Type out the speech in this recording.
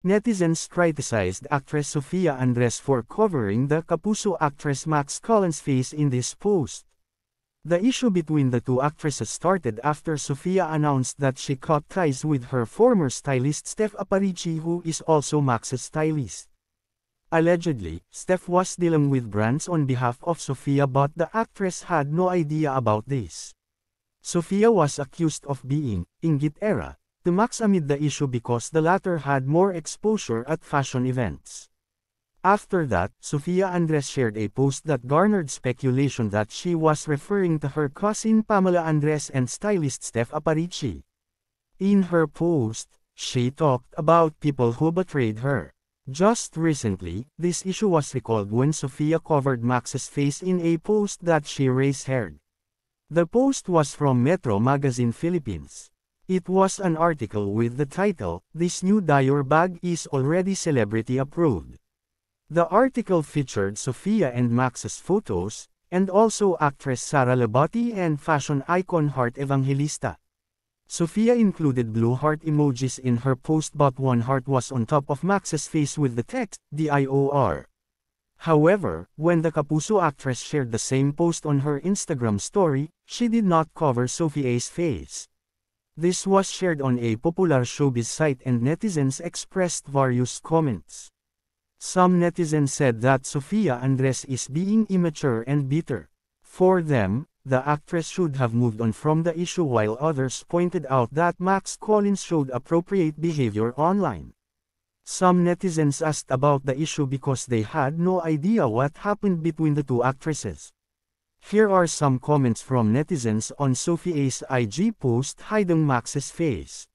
Netizens criticized actress Sofia Andres for covering the Kapuso actress Max Collins' face in this post. The issue between the two actresses started after Sofia announced that she cut ties with her former stylist Steph Aparici, who is also Max's stylist. Allegedly, Steph was dealing with brands on behalf of Sofia, but the actress had no idea about this. Sofia was accused of being "inggit era" to Max amid the issue because the latter had more exposure at fashion events. After that, Sofia Andres shared a post that garnered speculation that she was referring to her cousin Pamela Andres and stylist Steph Aparici. In her post, she talked about people who betrayed her. Just recently, this issue was recalled when Sofia covered Max's face in a post that she race-haired. The post was from Metro Magazine Philippines. It was an article with the title, "This new Dior bag is already celebrity approved." The article featured Sofia and Max's photos, and also actress Sara Labati and fashion icon Heart Evangelista. Sofia included blue heart emojis in her post, but one heart was on top of Max's face with the text, "DIOR." However, when the Kapuso actress shared the same post on her Instagram story, she did not cover Sofia's face. This was shared on a popular showbiz site and netizens expressed various comments. Some netizens said that Sofia Andres is being immature and bitter. For them, the actress should have moved on from the issue, while others pointed out that Max Collins showed appropriate behavior online. Some netizens asked about the issue because they had no idea what happened between the two actresses. Here are some comments from netizens on Sofia's IG post hiding Max's face.